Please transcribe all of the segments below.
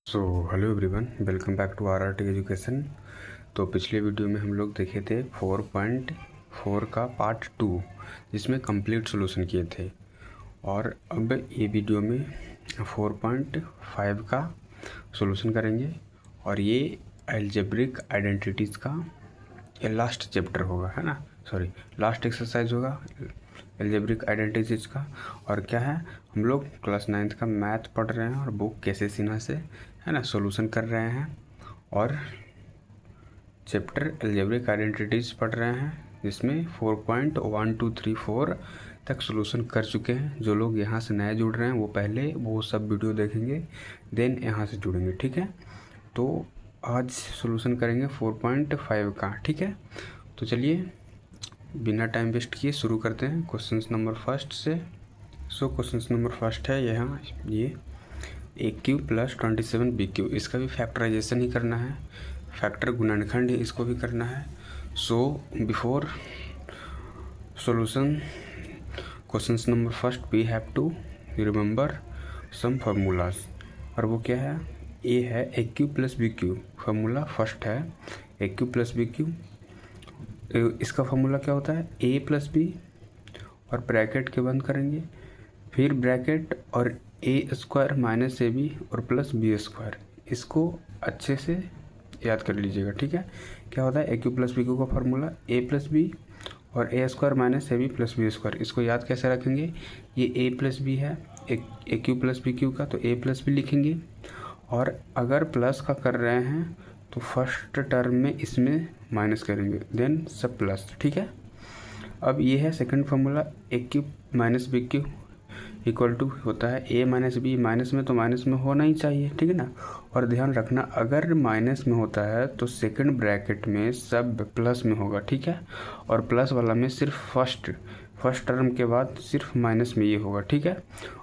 So hello everyone, welcome back to RRT education. तो पिछले video में हम लोग देखे थे 4.4 का पार्ट 2, जिसमें कंप्लीट सॉल्यूशन किए थे। और अब ये वीडियो में 4.5 का सॉल्यूशन करेंगे और ये अलजेब्रिक आइडेंटिटीज़ का ये लास्ट चैप्टर होगा, है ना, सॉरी लास्ट एक्सरसाइज होगा अलजेब्रिक आइडेंटिटीज़ का। और क्या है, हम लोग क्लास 9th का मैथ पढ़ रहे हैं और बुक कैसे सिन्हा से, है ना, सॉल्यूशन कर रहे हैं और चैप्टर अलजेब्रिक आइडेंटिटीज़ पढ़ रहे हैं, जिसमें 4.1 2 3 4 तक सॉल्यूशन कर चुके हैं। जो लोग यहाँ से नए जुड़ रहे हैं वो पहले वो सब वीडियो देखेंगे, देन यहाँ से जुड़ेंगे, ठीक है। तो आज सॉल्यूशन करेंगे 4.5 का, ठीक है। तो चलिए बिना टाइम वेस्ट किए शुरू करते हैं क्वेश्चन नंबर फर्स्ट से। सो क्वेश्चन नंबर फर्स्ट है यहाँ ये AQ + 27 BQ, इसका भी फैक्टराइजेशन ही करना है, फैक्टर गुणनखंड ही इसको भी करना है। So before solution question number first we have to remember some formulas. और वो क्या है, ए है AQ + BQ, फार्मूला फर्स्ट है AQ + BQ। इसका फार्मूला क्या होता है, A + B और ब्रैकेट के बंद करेंगे, फिर ब्रैकेट और A² - AB और प्लस B²। इसको अच्छे से याद कर लीजिएगा, ठीक है। क्या होता है AQ + BQ का फार्मूला A + B और A² - AB प्लस B²। इसको याद कैसे रखेंगे, ये A + B है AQ + BQ का, तो A + B लिखेंगे। और अगर प्लस का कर रहे हैं तो फर्स्ट टर्म में इसमें माइनस करेंगे, देन सब प्लस, ठीक है। अब ये है second formula AQ - BQ equal to होता है A - B, माइनस में तो माइनस में होना ही चाहिए, ठीक है ना। और ध्यान रखना, अगर माइनस में होता है तो सेकंड ब्रैकेट में सब प्लस में होगा, ठीक है। और प्लस वाला में सिर्फ फर्स्ट टर्म के बाद सिर्फ माइनस में ये होगा, ठीक है।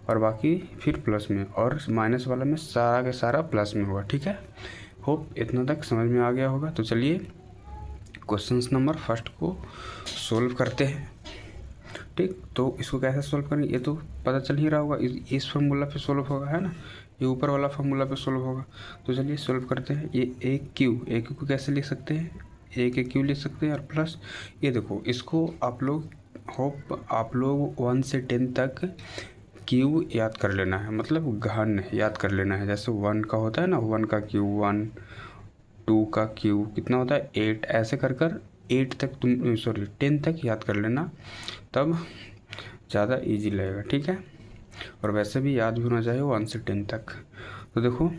और बाकी फिर प्लस में, और माइनस वाला में सारा के सारा प्लस में होगा, ठीक है। होप इतना तक समझ में आ गया होगा। तो चलिए क्वेश्चन नंबर फर्स्ट को सोल्व करते हैं, ठीक। तो इसको कैसे सोल्व करेंगे ये तो पता चल ही रहा होगा, इस फार्मूला पे सोल्व होगा, है ना, ये ऊपर वाला फार्मूला पे सोल्व होगा। तो चलिए सोल्व करते हैं। ये AQ को कैसे लिख सकते हैं, AQ लिख सकते हैं और प्लस ये देखो, इसको आप लोग आप लोग 1 से 10 तक क्यू याद कर लेना है, मतलब घन याद कर लेना है। जैसे 1 का होता है ना, 1 का क्यू 1, 2 का क्यू कितना होता है 8, ऐसे कर 8 तक 10 तक याद कर लेना, तब ज़्यादा इजी लगेगा, ठीक है। और वैसे भी याद भी होना चाहिए 1 से 10 तक। तो देखो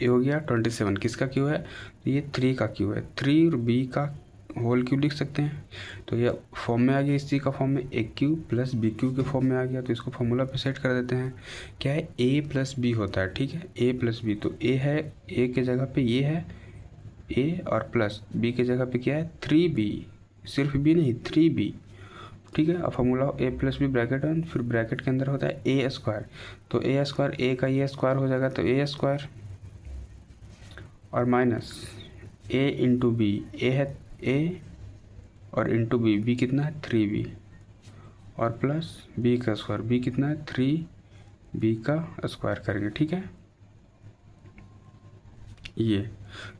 ये हो गया 27, किसका क्यू है, तो ये 3 का क्यू है, 3 और B का होल क्यू लिख सकते हैं। तो ये फॉर्म में आ गया, इसी का फॉर्म में AQ + BQ के फॉर्म में आ गया। तो इसको फॉर्मूला पे सेट कर देते हैं। क्या है, A + B होता है, ठीक है, A + B। तो A है, A के जगह पे ये है A और प्लस B के जगह पे क्या है 3B, सिर्फ B नहीं 3B, ठीक है। अब फार्मूला A + B ब्रैकेट है, फिर ब्रैकेट के अंदर होता है A²। तो A² A का ये स्क्वायर हो जाएगा, तो A² और माइनस A × B, A है A और इंटू B कितना है 3B, और प्लस B का स्क्वायर, B कितना है 3B का स्क्वायर करेंगे, ठीक है ये,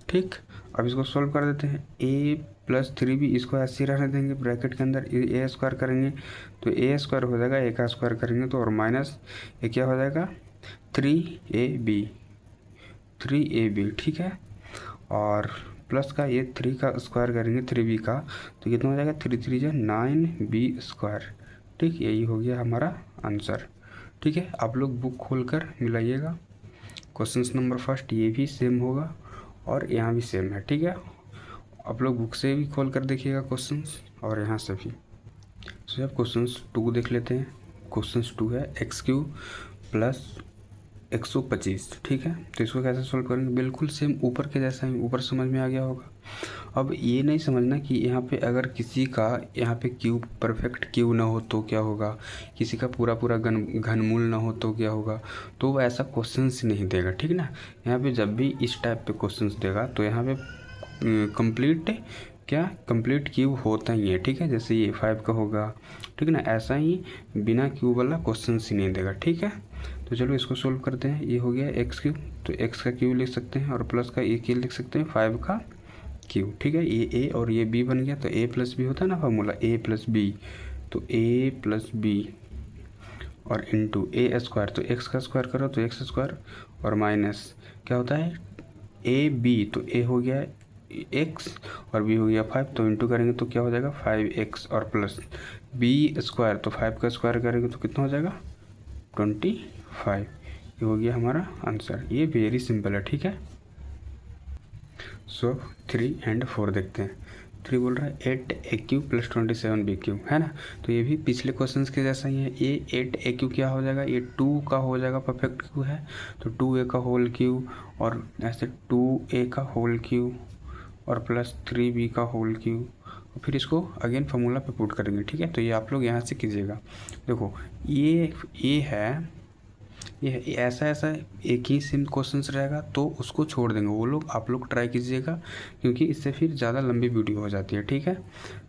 ठीक। अब इसको सोल्व कर देते हैं। A + 3B, इसको ऐसे ही रहने देंगे, ब्रैकेट के अंदर A² करेंगे तो A² हो जाएगा, A का स्क्वायर करेंगे तो, और माइनस ये क्या हो जाएगा 3AB, ठीक है। और प्लस का ये 3 का स्क्वायर करेंगे 3B का, तो कितना हो जाएगा 3 3 जा 9B², ठीक। यही हो गया हमारा आंसर, ठीक है। आप लोग बुक खोलकर मिलाइएगा। क्वेश्चन नंबर फर्स्ट ये भी सेम होगा और यहाँ भी सेम है, ठीक है। आप लोग बुक से भी खोल कर देखिएगा क्वेश्चंस, और यहाँ से भी। तो अब क्वेश्चन 2 देख लेते हैं। क्वेश्चन 2 है x³ + 125, ठीक है। तो इसको कैसे सोल्व करेंगे, बिल्कुल सेम ऊपर के जैसा ही, ऊपर समझ में आ गया होगा। अब ये नहीं समझना कि यहाँ पे अगर किसी का यहाँ पे क्यूब परफेक्ट क्यूब ना हो तो क्या होगा, किसी का पूरा घनमूल ना हो तो क्या होगा। तो वो ऐसा क्वेश्चंस नहीं देगा, ठीक ना। यहाँ पे जब भी इस टाइप पे क्वेश्चंस देगा तो यहाँ पे कंप्लीट क्यूब होता ही है, ठीक है। जैसे ये 5 का होगा, ठीक है ना, ऐसा ही बिना क्यूब वाला क्वेश्चन ही नहीं देगा, ठीक है। तो चलो इसको सोल्व करते हैं। ये हो गया एक्स क्यूब, तो एक्स का क्यूब लिख सकते हैं और प्लस का ए क्यूब लिख सकते हैं 5 का क्यूब। ठीक है, ये ए और ये बी बन गया, तो ए प्लस बी होता है ना फार्मूला, ए प्लस बी, तो ए प्लस बी और इंटू ए स्क्वायर, तो एक्स का स्क्वायर करो तो एक्स स्क्वायर और माइनस क्या होता है ए बी, तो ए हो गया एक्स और बी हो गया 5, तो इंटू करेंगे तो क्या हो जाएगा 5x और प्लस बी स्क्वायर, तो 5 का स्क्वायर करेंगे तो कितना हो जाएगा 25। ये हो गया हमारा आंसर। ये वेरी सिंपल है। ठीक है, सो 3 और 4 देखते हैं। 3 बोल रहा है 8a³ + 27b³ है ना, तो ये भी पिछले क्वेश्चंस के जैसा ही है। ये 8a³ क्या हो जाएगा, ये 2 का हो जाएगा, परफेक्ट क्यू है तो 2a का होल क्यूब और ऐसे 2a का होल क्यूब और प्लस 3b का होल क्यूब, और फिर इसको अगेन फार्मूला पे पुट करेंगे। ठीक है, तो ये आप लोग यहाँ से कीजिएगा। देखो ये है, ये ऐसा एक ही सिम क्वेश्चंस रहेगा तो उसको छोड़ देंगे, वो लोग आप लोग ट्राई कीजिएगा क्योंकि इससे फिर ज़्यादा लंबी वीडियो हो जाती है। ठीक है,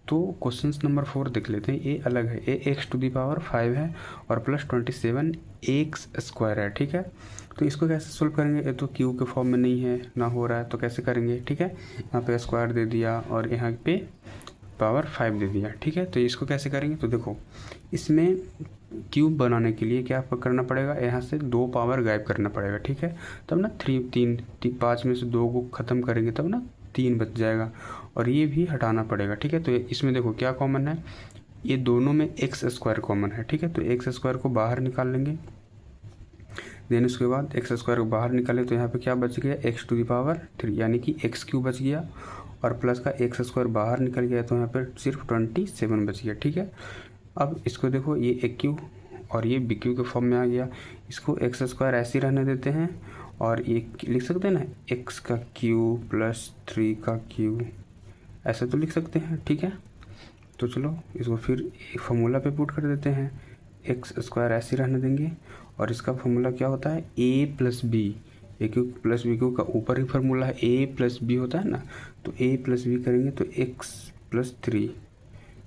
तो क्वेश्चंस नंबर 4 देख लेते हैं। ये अलग है, ये x⁵ है और प्लस 27x² है। ठीक है, तो इसको कैसे सोल्व करेंगे, ये तो क्यू के फॉर्म में नहीं है ना हो रहा है, तो कैसे करेंगे। ठीक है, यहाँ पे स्क्वायर दे दिया और यहाँ पे पावर 5 दे दिया। ठीक है, तो इसको कैसे करेंगे, तो देखो इसमें क्यूब बनाने के लिए क्या करना पड़ेगा, यहाँ से 2 पावर गायब करना पड़ेगा। ठीक है, तब ना 5 में से 2 को ख़त्म करेंगे तब ना 3 बच जाएगा और ये भी हटाना पड़ेगा। ठीक है, तो इसमें देखो क्या कॉमन है, ये दोनों में x² कॉमन है। ठीक है, तो x² को बाहर निकाल लेंगे, देन उसके बाद x² को बाहर निकाले तो यहाँ पे क्या बच गया x⁵ यानी कि x³ बच गया और प्लस का x² बाहर निकल गया तो यहाँ पर सिर्फ 27 बच गया। ठीक है, अब इसको देखो ये a³ और ये b³ के फॉर्म में आ गया, इसको x² ऐसे ही रहने देते हैं और ये लिख सकते हैं ना x का क्यूब प्लस 3 का क्यूब, ऐसे तो लिख सकते हैं। ठीक है, तो चलो इसको फिर फार्मूला पे पुट कर देते हैं, x² ऐसे ही रहने देंगे और इसका फार्मूला क्या होता है a + b, a³ + b³ का ऊपर ही फार्मूला है a + b होता है ना, तो a + b करेंगे तो x + 3,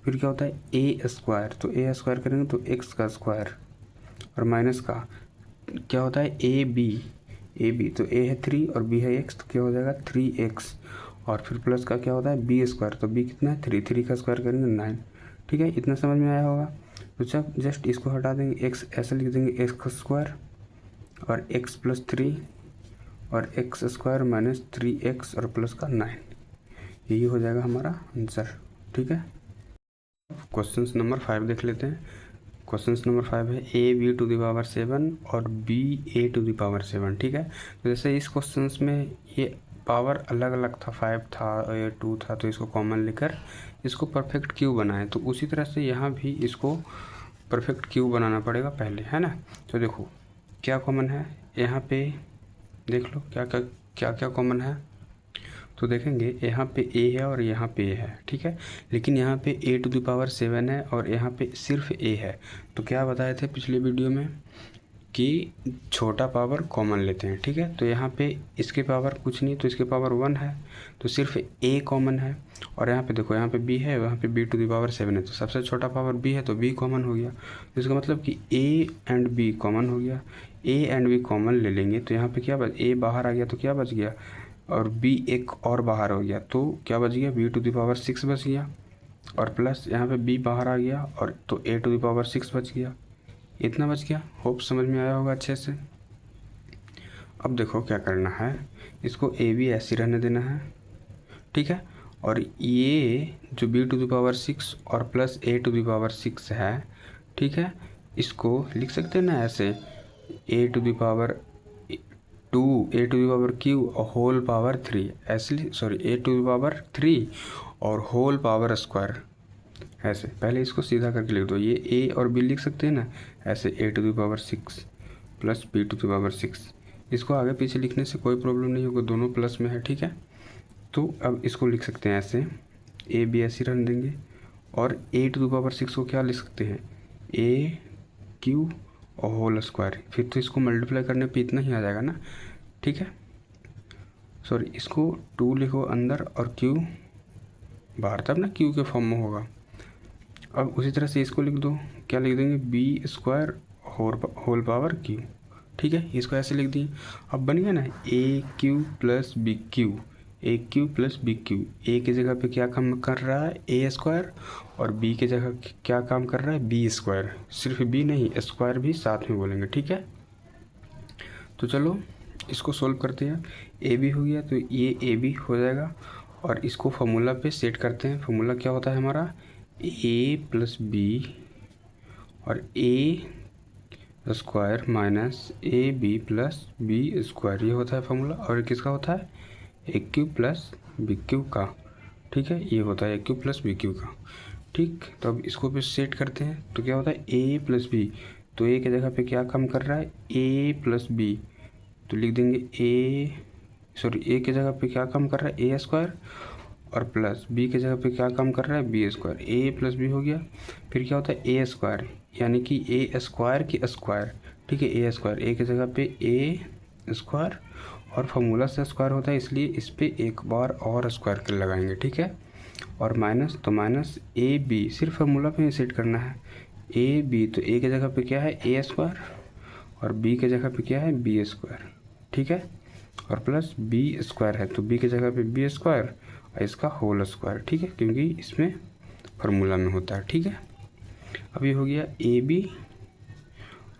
फिर क्या होता है a², तो a² करेंगे तो x का स्क्वायर और माइनस का क्या होता है ab, तो a है 3 और b है x, तो क्या हो जाएगा 3x और फिर प्लस का क्या होता है b², तो b कितना है 3 का स्क्वायर करेंगे 9। ठीक है, इतना समझ में आया होगा। तो जस्ट इसको हटा देंगे, x ऐसे लिख देंगे x² और x + 3 और x² - 3x और प्लस का 9, यही हो जाएगा हमारा आंसर। ठीक है, क्वेश्चन नंबर 5 देख लेते हैं। क्वेश्चन नंबर 5 है ab⁵ और ba⁵. ठीक है, तो जैसे इस क्वेश्चन में ये पावर अलग अलग था, 5 था और 2 था, तो इसको कॉमन लेकर इसको परफेक्ट क्यूब बनाए, तो उसी तरह से यहाँ भी इसको परफेक्ट क्यूब बनाना पड़ेगा पहले, है ना। तो देखो क्या कॉमन है, यहाँ पे देख लो क्या क्या कॉमन है, तो देखेंगे यहाँ पे a है और यहाँ पे a है। ठीक है, लेकिन यहाँ पे a⁵ है और यहाँ पे सिर्फ a है, तो क्या बताए थे पिछले वीडियो में कि छोटा पावर कॉमन लेते हैं। ठीक है, तो यहाँ पे इसके पावर कुछ नहीं, तो इसके पावर 1 है, तो सिर्फ a कॉमन है और यहाँ पे देखो यहाँ पे b है, वहाँ पे b⁵ है, तो सबसे छोटा पावर b है तो b कॉमन हो गया, तो इसका मतलब कि a एंड b कॉमन हो गया। a एंड b कॉमन ले लेंगे तो यहाँ पे क्या a बाहर आ गया तो क्या बच गया, और b एक और बाहर हो गया तो क्या बच गया b⁵ बच गया, और प्लस यहाँ पे b बाहर आ गया और तो a⁵ बच गया, इतना बच गया। होप समझ में आया होगा अच्छे से। अब देखो क्या करना है, इसको a b ऐसे रहने देना है। ठीक है, और ये जो b⁵ और प्लस a⁵ है, ठीक है, इसको लिख सकते हैं ना ऐसे a⁵2 a⁵ होल पावर 3, ऐसे a⁵3 और होल पावर स्क्वायर, ऐसे पहले इसको सीधा करके लिख दो। ये a और b लिख सकते हैं ना ऐसे a⁵ प्लस b⁵, इसको आगे पीछे लिखने से कोई प्रॉब्लम नहीं होगा, दोनों प्लस में है। ठीक है, तो अब इसको लिख सकते हैं ऐसे a b ऐसे रन देंगे और a⁵ को क्या लिख सकते हैं a³ और होल स्क्वायर, फिर तो इसको मल्टीप्लाई करने पे इतना ही आ जाएगा ना। ठीक है, सॉरी इसको 2 लिखो अंदर और q बाहर, तब ना q के फॉर्म में होगा। अब उसी तरह से इसको लिख दो, क्या लिख देंगे b² होल पावर q, ठीक है, इसको ऐसे लिख दिए। अब बन गया ना ए क्यू प्लस बी क्यू, ए क्यू प्लस बी क्यू। ए की जगह पे क्या काम कर रहा है ए स्क्वायर, और बी की जगह क्या काम कर रहा है बी स्क्वायर। सिर्फ बी नहीं, स्क्वायर भी साथ में बोलेंगे, ठीक है। तो चलो इसको सोल्व करते हैं। ए बी हो गया तो ये ए बी हो जाएगा, और इसको फॉर्मूला पे सेट करते हैं। फॉर्मूला क्या होता है हमारा ए प्लस बी और a square minus a b plus b square, ये होता है फॉर्मूला। और किसका होता है a cube plus b cube का, ठीक है, ये होता है a cube plus b cube का, ठीक। तो अब इसको भी सेट करते हैं। तो क्या होता है ए प्लस बी, तो ए की जगह पे क्या काम कर रहा है ए प्लस बी, तो लिख देंगे ए की जगह पे क्या काम कर रहा है ए स्क्वायर, और प्लस बी की जगह पे क्या काम कर रहा है बी स्क्वायर। ए प्लस बी हो गया। फिर क्या होता है ए स्क्वायर, यानी कि ए स्क्वायर की स्क्वायर, ठीक है, ए स्क्वायर, ए की जगह पे ए स्क्वायर, और फॉर्मूला से स्क्वायर होता है इसलिए इस पर एक बार और स्क्वायर कर लगाएंगे, ठीक है। और माइनस, तो माइनस ए बी, सिर्फ फार्मूला पे सेट करना है ए बी, तो ए की जगह पे क्या है ए स्क्वायर, और बी की जगह पे क्या है बी स्क्वायर, ठीक है, और प्लस बी स्क्वायर है तो बी की जगह पे बी स्क्वायर और इसका होल स्क्वायर, ठीक है, क्योंकि इसमें फार्मूला में होता है, ठीक है। अब ये हो गया ए बी।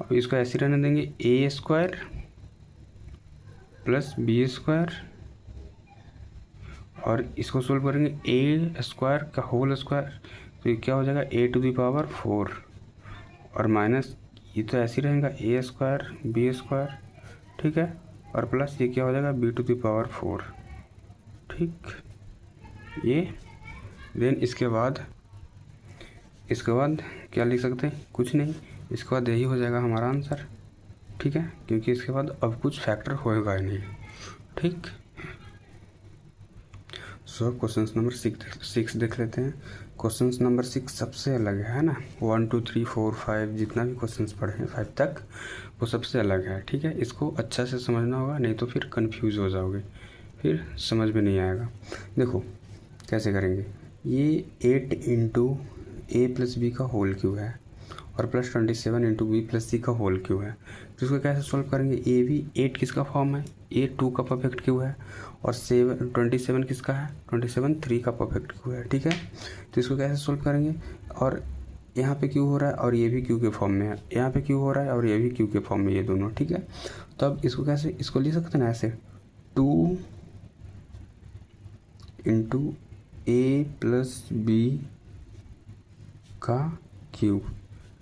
अब इसको ऐसे रहने देंगे ए स्क्वायर प्लस बी स्क्वायर, और इसको सोल्व करेंगे ए स्क्वायर का होल स्क्वायर, तो ये क्या हो जाएगा ए टू द पावर 4, और माइनस ये तो ऐसे ही रहेगा ए स्क्वायर बी स्क्वायर, ठीक है, और प्लस ये क्या हो जाएगा बी टू द पावर 4, ठीक। ये देन इसके बाद क्या लिख सकते हैं, कुछ नहीं, इसके बाद यही हो जाएगा हमारा आंसर, ठीक है, क्योंकि इसके बाद अब कुछ फैक्टर होएगा ही नहीं, ठीक। सो क्वेश्चन नंबर 6 देख लेते हैं। क्वेश्चन नंबर 6 सबसे अलग है ना, 1 2 3 4 5 जितना भी क्वेश्चन पढ़े हैं 5 तक वो सबसे अलग है, ठीक है। इसको अच्छा से समझना होगा, नहीं तो फिर कंफ्यूज हो जाओगे, फिर समझ में नहीं आएगा। देखो कैसे करेंगे, ये 8 इंटू ए प्लस बी का होल क्यू है, और प्लस 27 इंटू बी प्लस सी का होल क्यू है। तो इसको कैसे सॉल्व करेंगे, ए बी 8 किसका फॉर्म है ए 2 का परफेक्ट क्यू है, और 27 किसका है 27 3 का परफेक्ट क्यू है, ठीक है। तो इसको कैसे सॉल्व करेंगे, और यहाँ पे क्यू हो रहा है और ये भी क्यू के फॉर्म में है, यहाँ पे क्यू हो रहा है और ये भी क्यू के फॉर्म में, ये दोनों, ठीक है। तो अब इसको कैसे, इसको लिख सकते हैं ना ऐसे 2 इंटू ए प्लस बी का क्यूब,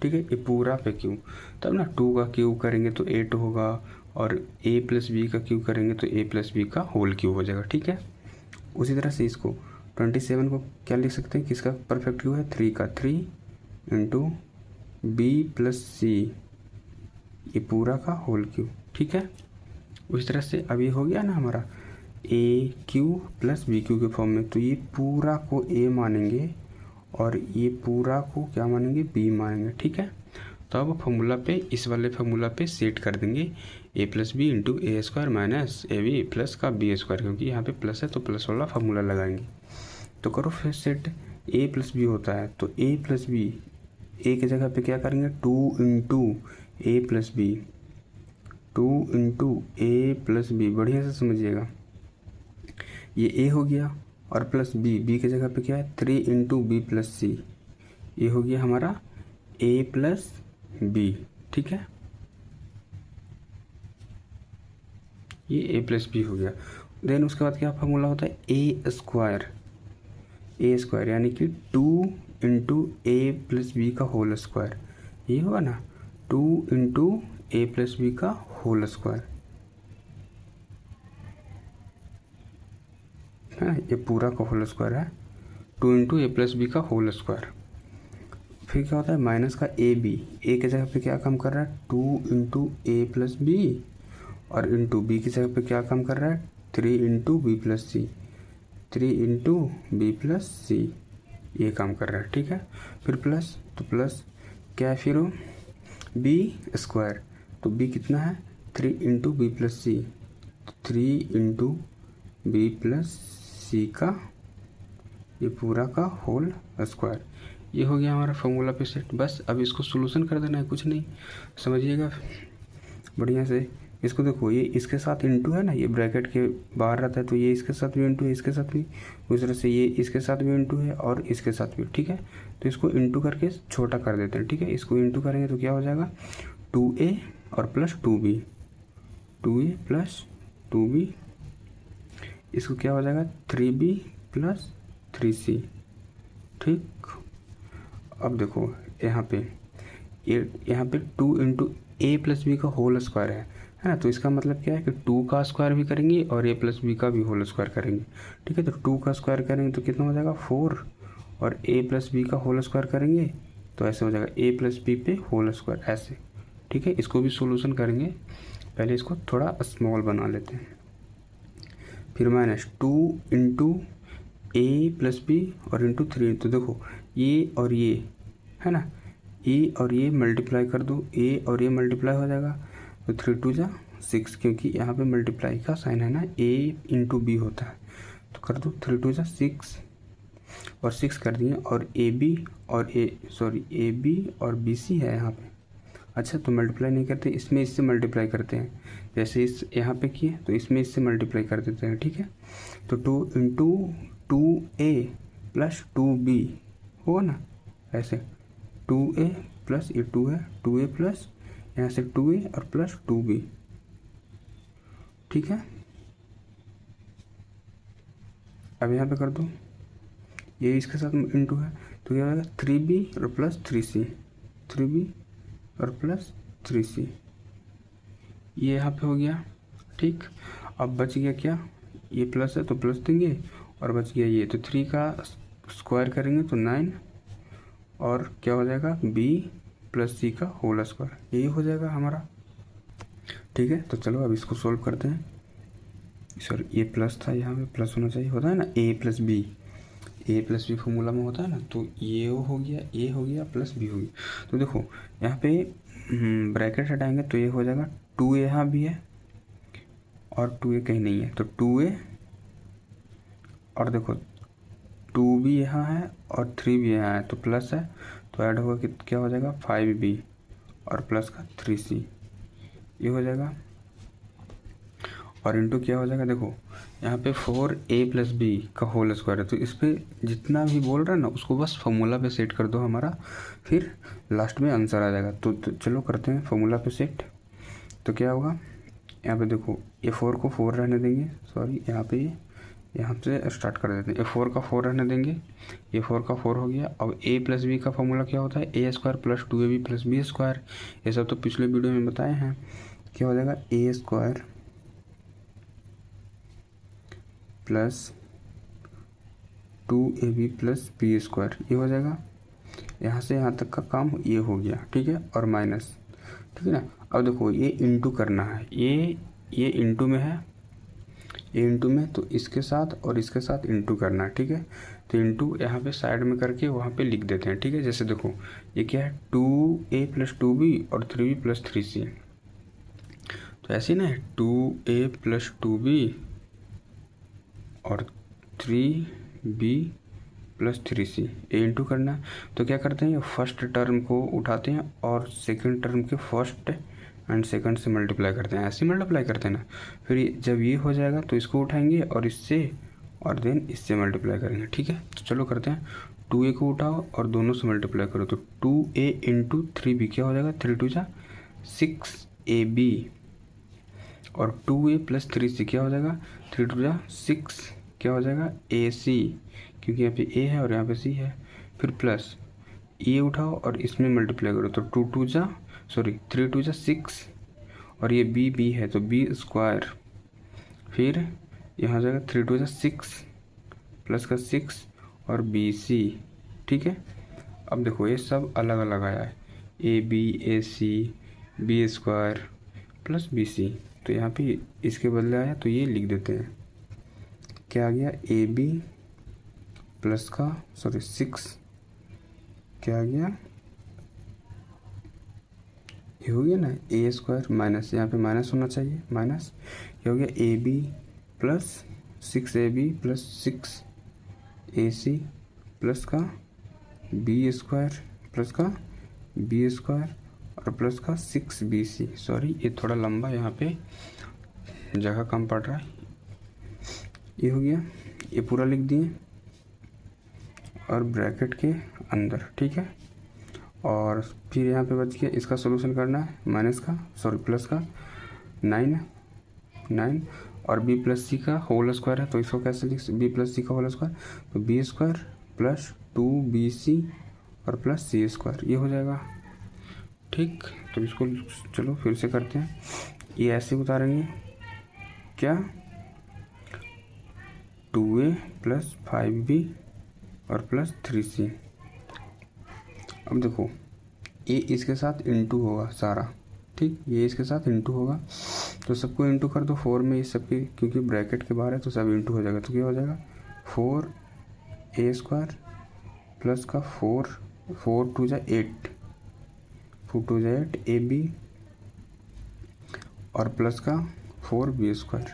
ठीक है, ये पूरा पे क्यूब। तब ना 2 का क्यूब करेंगे तो 8 होगा, और ए प्लस बी का क्यूब करेंगे तो ए प्लस बी का होल क्यूब हो जाएगा, ठीक है। उसी तरह से इसको 27 को क्या लिख सकते हैं, किसका परफेक्ट क्यूब है 3 का, 3 इंटू बी प्लस सी, ये पूरा का होल क्यूब, ठीक है। उसी तरह से अभी हो गया ना हमारा ए क्यू प्लस बी क्यू के फॉर्म में, तो ये पूरा को ए मानेंगे और ये पूरा को क्या मानेंगे बी मानेंगे, ठीक है। तो अब फॉर्मूला पे, इस वाले फार्मूला पे सेट कर देंगे a plus b into a square minus a b plus का बी स्क्वायर, क्योंकि यहाँ पे प्लस है तो प्लस वाला फार्मूला लगाएंगे। तो करो फिर सेट, ए प्लस बी होता है तो ए प्लस बी, ए की जगह पे क्या करेंगे 2 इंटू ए प्लस बी, 2 इंटू ए प्लस बी, बढ़िया से समझिएगा, ये ए हो गया, और प्लस बी, बी की जगह पे क्या है 3 इंटू बी प्लस सी, ये हो गया हमारा ए प्लस बी, ठीक है, ये ए प्लस बी हो गया। देन उसके बाद क्या फार्मूला होता है ए स्क्वायर, यानी कि 2 इंटू ए प्लस बी का होल स्क्वायर, ये होगा ना 2 इंटू ए प्लस बी का होल स्क्वायर, है, ये पूरा का होल स्क्वायर है, 2 इंटू ए प्लस बी का होल स्क्वायर। फिर क्या होता है माइनस का ए बी, ए की जगह पे क्या काम कर रहा है 2 इंटू ए प्लस बी, और इंटू बी की जगह पे क्या काम कर रहा है 3 इंटू बी प्लस सी, 3 इंटू बी प्लस सी, ये काम कर रहा है, ठीक है। फिर प्लस, तो प्लस क्या है फिर वो बी स्क्वायर, तो बी कितना है 3 इंटू बी प्लस सी, 3 इंटू बी प्लस सी का ये पूरा का होल स्क्वायर, ये हो गया हमारा फॉर्मूला पे सेट। बस अब इसको सोल्यूशन कर देना है, कुछ नहीं, समझिएगा। बढ़िया से। इसको देखो, ये इसके साथ इंटू है ना, ये ब्रैकेट के बाहर रहता है तो ये इसके साथ भी इंटू है, इसके साथ भी, उस तरह से ये इसके साथ भी इंटू है और इसके साथ भी, ठीक है। तो इसको इंटू करके छोटा कर देते हैं, ठीक है। इसको इंटू करेंगे तो क्या हो जाएगा 2a और plus 2b, 2a plus 2b। इसको क्या हो जाएगा 3b प्लस 3c, ठीक। अब देखो यहाँ पे यहाँ पे 2 इंटू ए प्लस बी का होल स्क्वायर है ना। तो इसका मतलब क्या है कि 2 का स्क्वायर भी करेंगे और ए प्लस बी का भी होल स्क्वायर करेंगे, ठीक है। तो 2 का स्क्वायर करेंगे तो कितना हो जाएगा 4, और ए प्लस बी का होल स्क्वायर करेंगे तो ऐसे हो जाएगा ए प्लस बी पे होल स्क्वायर, ऐसे, ठीक है। इसको भी सोल्यूशन करेंगे, पहले इसको थोड़ा स्मॉल बना लेते हैं। फिर माइनस 2 इंटू ए प्लस बी और इंटू 3। तो देखो ये और ये है ना, ए और ये मल्टीप्लाई कर दो, ए और ये मल्टीप्लाई हो जाएगा तो 3 2 जा 6, क्योंकि यहाँ पे मल्टीप्लाई का साइन है ना, ए इंटू बी होता है। तो कर दो 3 2 जा 6 और 6 कर दिए, और ए बी और ए बी और बी सी है यहाँ पे। अच्छा, तो मल्टीप्लाई नहीं करते, इसमें इससे मल्टीप्लाई करते हैं, जैसे इस यहाँ पे किए तो इसमें इससे मल्टीप्लाई कर देते हैं, ठीक है। तो 2 इंटू 2a प्लस 2b होगा ना, ऐसे 2a प्लस ये 2 है, 2a प्लस यहाँ से 2a और प्लस 2b, ठीक है। अब यहाँ पे कर दो, ये इसके साथ इंटू है तो क्या होगा 3b और प्लस 3c, 3b और प्लस 3c, ये यहाँ पे हो गया, ठीक। अब बच गया क्या, ये प्लस है तो प्लस देंगे, और बच गया ये, तो 3 का स्क्वायर करेंगे तो 9, और क्या हो जाएगा b प्लस c का होल स्क्वायर, यही हो जाएगा हमारा, ठीक है। तो चलो अब इसको सोल्व करते हैं। सॉरी, ये प्लस था, यहाँ पे प्लस होना चाहिए, होता है ना a plus b, a plus b formula में होता है ना। तो ये हो गया, ए हो गया प्लस बी हो गया। तो देखो यहाँ पे ब्रैकेट हटाएंगे तो ये हो जाएगा 2a यहाँ भी है और 2a कहीं नहीं है, तो 2a, और देखो 2b यहाँ है और 3b यहाँ है, तो प्लस है तो ऐड होगा कि क्या हो जाएगा 5b और प्लस का 3c, ये हो जाएगा। और इंटू क्या हो जाएगा, देखो यहाँ पे 4a प्लस बी का होल स्क्वायर है, तो इस पर जितना भी बोल रहा है ना उसको बस फॉर्मूला पे सेट कर दो हमारा, फिर लास्ट में आंसर आ जाएगा। तो चलो करते हैं फॉर्मूला पे सेट। तो क्या होगा, यहाँ पे देखो ये 4 को 4 रहने देंगे, सॉरी यहाँ से स्टार्ट कर देते हैं, ये 4 का 4 रहने देंगे, ये 4 का 4 हो गया। अब a प्लस बी का फॉर्मूला क्या होता है, a square plus 2ab plus b square, ये सब तो पिछले वीडियो में बताए हैं। क्या हो जाएगा a square plus 2ab plus b square, ये हो जाएगा। यहाँ से यहाँ तक का काम ये हो गया, ठीक है, और माइनस, ठीक है ना। अब देखो ये इंटू करना है, ये इंटू में है, ये इंटू में, तो इसके साथ और इसके साथ इंटू करना है, ठीक है। तो इंटू यहाँ पे साइड में करके वहाँ पे लिख देते हैं, ठीक है। जैसे देखो ये क्या है 2a प्लस 2b और 3b प्लस 3c, तो ऐसे ना है 2a प्लस 2b और 3b प्लस 3c, ए इंटू करना है। तो क्या करते हैं, फर्स्ट टर्म को उठाते हैं और सेकंड टर्म के फर्स्ट एंड सेकंड से मल्टीप्लाई करते हैं, ऐसे मल्टीप्लाई करते हैं ना। फिर जब ये हो जाएगा तो इसको उठाएंगे और इससे, और देन इससे मल्टीप्लाई करेंगे, ठीक है। तो चलो करते हैं, 2a को उठाओ और दोनों से मल्टीप्लाई करो, तो 2a इंटू 3b क्या हो जाएगा 3 2 जा 6ab, और 2a प्लस 3c क्या हो जाएगा 3 2 जा 6, क्या हो जाएगा ac, क्योंकि यहाँ पे a है और यहाँ पे c है। फिर प्लस ये उठाओ और इसमें मल्टीप्लाई करो, तो 2 2 जा 3 2 जा 6, और ये b है तो b स्क्वायर, फिर यहाँ हो जाएगा 3 2 जा 6 प्लस का 6 और bc, ठीक है। अब देखो ये सब अलग अलग आया है, ab ac b square plus bc, तो यहाँ पे इसके बदले आया तो ये लिख देते हैं, क्या आ गया ab प्लस का 6, क्या आ गया, ये हो गया ना ए स्क्वायर माइनस, यहाँ पे माइनस होना चाहिए, माइनस ये हो गया a b plus 6ab plus 6ac plus का बी स्क्वायर प्लस का बी स्क्वायर और प्लस का 6bc। सॉरी ये थोड़ा लंबा, यहाँ पे जगह कम पड़ रहा है। ये हो गया, ये पूरा लिख दिए और ब्रैकेट के अंदर, ठीक है। और फिर यहाँ पे बच गया, इसका सोल्यूशन करना है माइनस का, सॉरी प्लस का 9 और b प्लस सी का होल स्क्वायर है, तो इसको कैसे लिख, b प्लस सी का होल स्क्वायर, तो b स्क्वायर प्लस 2bc और प्लस c स्क्वायर, ये हो जाएगा, ठीक। तो इसको चलो फिर से करते हैं, ये ऐसे उतारेंगे क्या, 2a प्लस 5b और प्लस 3c। अब देखो ये इसके साथ इंटू होगा सारा, ठीक, ये इसके साथ इंटू होगा, तो सबको इंटू कर दो 4 में, इस सबके क्योंकि ब्रैकेट के बाहर है तो सब इंटू हो जाएगा, तो क्या हो जाएगा 4a स्क्वायर प्लस का 4 2 जा 8 ab और प्लस का 4b स्क्वायर।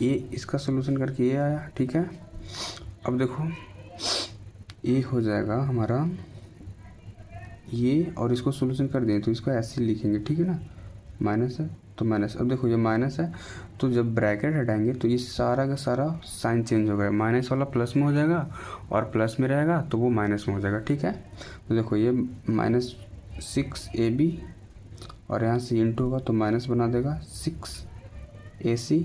ये इसका सोल्यूशन करके ये आया, ठीक है। अब देखो ये हो जाएगा हमारा ये, और इसको सोल्यूशन कर दें तो इसको ऐसे लिखेंगे, ठीक है ना, माइनस है तो माइनस। अब देखो ये माइनस है तो जब ब्रैकेट हटाएंगे तो ये सारा का सारा साइन चेंज हो गया, माइनस वाला प्लस में हो जाएगा और प्लस में रहेगा तो वो माइनस में हो जाएगा, ठीक है। तो देखो ये -6ab और यहाँ से इंटू होगा तो माइनस बना देगा 6ac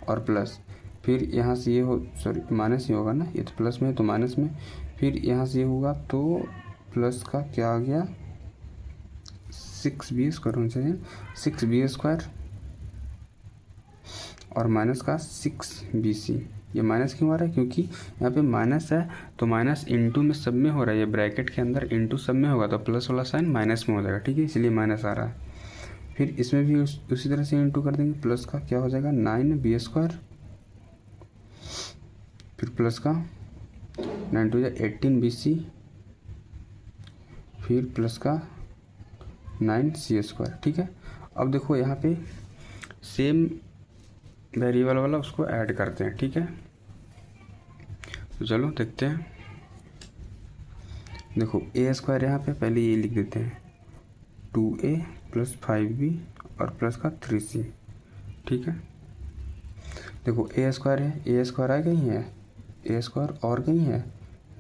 और प्लस, फिर यहाँ से ये हो, सॉरी माइनस ही होगा ना, ये तो प्लस में है तो माइनस में, फिर यहाँ से ये होगा तो प्लस का क्या आ गया 6b स्क्वायर होना चाहिए, 6b स्क्वायर और माइनस का 6bc। ये माइनस क्यों आ रहा है, क्योंकि यहाँ पे माइनस है तो माइनस इंटू में सब में हो रहा है, ये ब्रैकेट के अंदर इंटू सब में होगा तो प्लस वाला साइन माइनस में हो जाएगा, ठीक है, इसलिए माइनस आ रहा है। फिर इसमें भी उसी तरह से इंटू कर देंगे, प्लस का क्या हो जाएगा 9b स्क्वायर, फिर प्लस का 9 2 18bc, फिर प्लस का 9c स्क्वायर, ठीक है। अब देखो यहाँ पे सेम वेरिएबल वाला उसको ऐड करते हैं, ठीक है। तो चलो देखते हैं, देखो a स्क्वायर यहाँ पे पहले ये लिख देते हैं 2a प्लस 5b और प्लस का 3c, ठीक है। देखो a स्क्वायर है, a स्क्वायर आ कहीं है, a स्क्वायर और कहीं है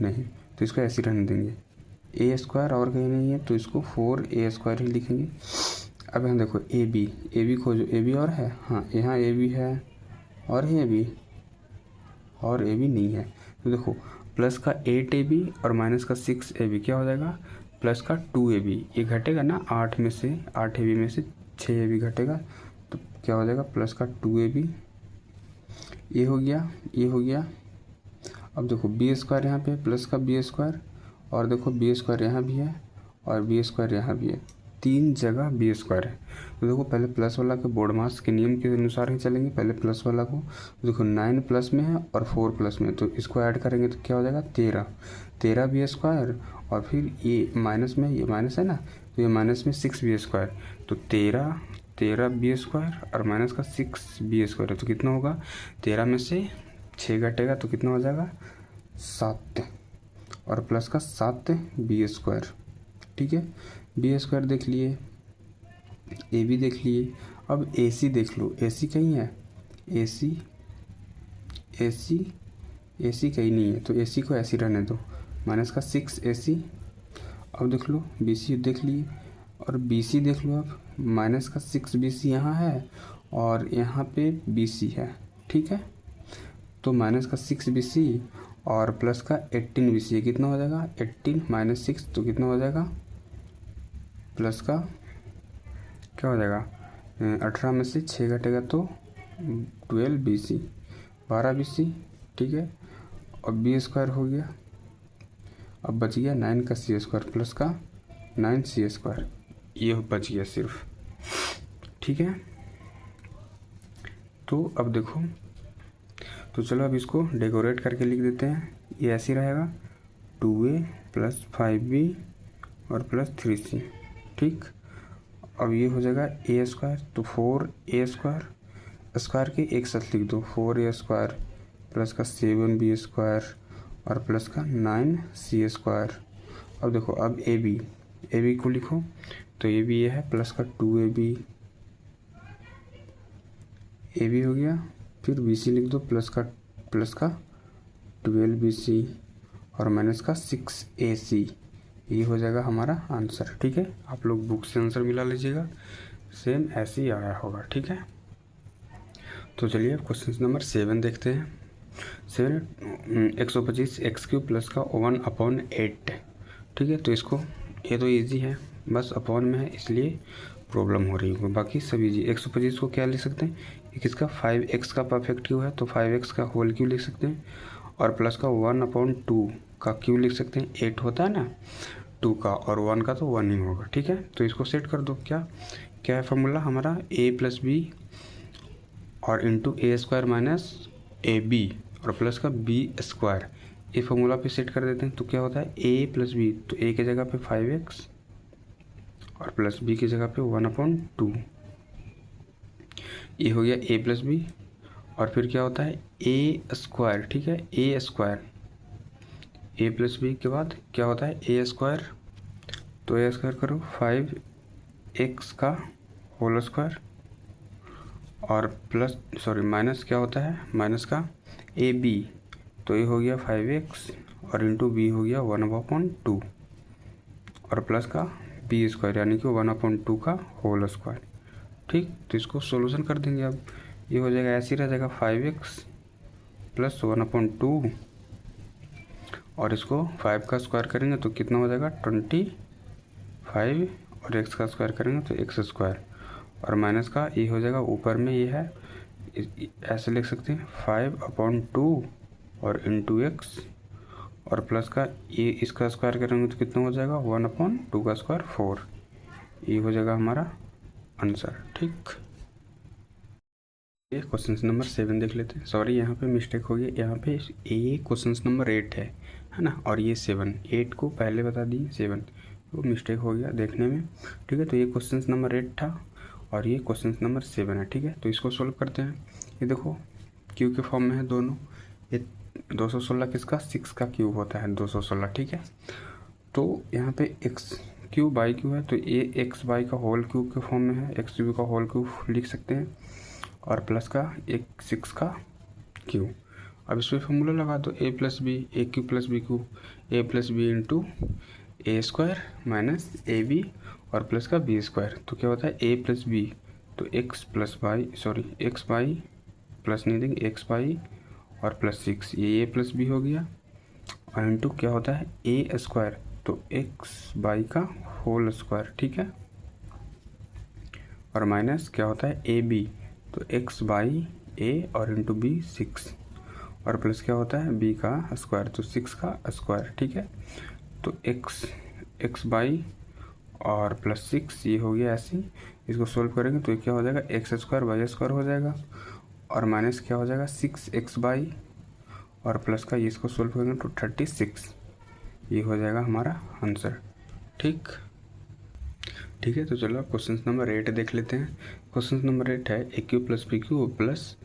नहीं, तो इसको ऐसे रहने देंगे, ए स्क्वायर और कहीं नहीं है तो इसको 4a स्क्वायर ही लिखेंगे। अब यहाँ देखो ए बी खोजो, ए बी और है, हाँ यहाँ ए बी है और ए बी नहीं है, तो देखो प्लस का 8ab और माइनस का 6ab क्या हो जाएगा, प्लस का 2ab, ये घटेगा ना 8 में से 8ab में से 6ab घटेगा तो क्या हो जाएगा प्लस का 2ab, ये हो गया। अब देखो b स्क्वायर यहाँ पे प्लस का b स्क्वायर और देखो b स्क्वायर यहाँ भी है और b स्क्वायर यहाँ भी है, 3 जगह b स्क्वायर है। तो देखो पहले प्लस वाला के बोर्ड मास के नियम के अनुसार ही चलेंगे, पहले प्लस वाला को, तो देखो 9 प्लस में है और 4 प्लस में, तो इसको ऐड करेंगे तो क्या हो जाएगा 13 b स्क्वायर और फिर ये माइनस में, ये माइनस है ना तो ये माइनस में 6b स्क्वायर, तो 13 b स्क्वायर और माइनस का 6b स्क्वायर है तो कितना होगा, 13 में से 6 घटेगा तो कितना हो जाएगा 7 और प्लस का 7b स्क्वायर, ठीक है। b स्क्वायर देख लिए, ए बी देख लिए, अब ए सी देख लो, ए सी कहीं है, ए सी कहीं नहीं है तो ए सी को ऐसे रहने दो, माइनस का 6ac। अब देख लो बी सी देख लिए और बी सी देख लो, अब माइनस का 6bc यहाँ है और यहाँ पे bc है, ठीक है। तो माइनस का 6bc और प्लस का 18bc कितना हो जाएगा, 18 माइनस 6 तो कितना हो जाएगा, प्लस का क्या हो जाएगा 18 में से 6 घटेगा तो 12bc 12bc, ठीक है। अब b स्क्वायर हो गया, अब बच गया 9 का c स्क्वायर प्लस का 9c स्क्वायर, ये बच गया सिर्फ, ठीक है। तो अब देखो, तो चलो अब इसको डेकोरेट करके लिख देते हैं, ये ऐसे रहेगा 2a प्लस 5b और प्लस 3c, ठीक। अब ये हो जाएगा a स्क्वायर, तो 4a स्क्वायर के एक साथ लिख दो, 4a स्क्वायर प्लस का 7b स्क्वायर और प्लस का 9c स्क्वायर। अब देखो अब ए बी को लिखो, तो ए बी ये है प्लस का 2ab ए बी हो गया। फिर बी सी लिख दो प्लस का 12bc और माइनस का 6ac, ये हो जाएगा हमारा आंसर। ठीक है, आप लोग बुक से आंसर मिला लीजिएगा, सेम ऐसे ही आया होगा। ठीक है, तो चलिए क्वेश्चन नंबर 7 देखते हैं। 7 125 एक्स क्यूब प्लस का 1/8। ठीक है, तो इसको ये तो इजी है, बस अपॉन में है इसलिए प्रॉब्लम हो रही है, बाकी सब इजी। 125 को क्या लिख सकते हैं, ये किसका 5x का परफेक्ट क्यूब है, तो 5x का होल क्यूब लिख सकते हैं। और प्लस का 1/2 का क्यूब लिख सकते हैं, 8 होता है ना 2 का, और 1 का तो 1 ही होगा। ठीक है, तो इसको सेट कर दो। क्या क्या है फॉर्मूला हमारा, a प्लस बी और into a² minus a b और प्लस का b², ये फॉर्मूला पे सेट कर देते हैं। तो क्या होता है a प्लस बी, तो a की जगह पे 5x और प्लस b की जगह पे 1/2, ये हो गया a प्लस बी। और फिर क्या होता है a²। ठीक है, a² a प्लस बी के बाद क्या होता है a², तो a² करो 5x का होल स्क्वायर और प्लस माइनस क्या होता है माइनस का ए बी, तो ये हो गया 5x और इंटू बी हो गया 1/2 और प्लस का b² यानी कि 1/2 का होल स्क्वायर। ठीक, तो इसको सॉल्यूशन कर देंगे। अब ये हो जाएगा ऐसे ही रह जाएगा 5x प्लस 1/2 और इसको 5 का स्क्वायर करेंगे तो कितना हो जाएगा 25 और x का स्क्वायर करेंगे तो x² और माइनस का ये हो जाएगा ऊपर में, ये है ऐसे लिख सकते हैं 5/2 और इंटू x और प्लस का ये इसका स्क्वायर करेंगे तो कितना हो जाएगा 1/2 का स्क्वायर 4, ये हो जाएगा हमारा आंसर। ठीक, ये क्वेश्चन नंबर 7 देख लेते हैं। सॉरी यहाँ पे मिस्टेक हो गई, यहाँ पे ये क्वेश्चन नंबर 8 है ना, और ये 7, 8 को पहले बता दी 7, तो मिस्टेक हो गया देखने में। ठीक है, तो ये क्वेश्चन नंबर 8 था और ये क्वेश्चन नंबर 7 है। ठीक है, तो इसको सोल्व करते हैं। ये देखो क्यू के फॉर्म में है दोनों, ये 216 किसका 6 का क्यूब होता है 216। ठीक है, तो यहाँ पे x क्यूब बाई क्यूब है, तो ये x बाई का होल क्यूब के फॉर्म में है, x क्यूब का होल क्यूब लिख सकते हैं और प्लस का 6 का क्यूब। अब इस पर फॉर्मूला लगा दो a plus b, a cube plus b cube, a plus b into a² minus a b और प्लस का b², तो क्या होता है a प्लस बी, तो x बाई प्लस नहीं देंगे x बाई और प्लस 6, ये a प्लस बी हो गया और इंटू क्या होता है a², तो x बाई का होल स्क्वायर। ठीक है, और माइनस क्या होता है ए बी, तो x बाई a और इंटू बी 6 और प्लस क्या होता है b का स्क्वायर, तो 6 का स्क्वायर। ठीक है, तो x बाई और प्लस 6 ये हो गया ऐसे, इसको सोल्व करेंगे तो क्या हो जाएगा x² बाई स्क्वायर हो जाएगा और माइनस क्या हो जाएगा 6x बाई और प्लस का ये इसको सोल्व करेंगे तो 36, ये हो जाएगा हमारा आंसर। ठीक है, तो चलो क्वेश्चन नंबर 8 देख लेते हैं। क्वेश्चन नंबर 8 है a cube plus b cube plus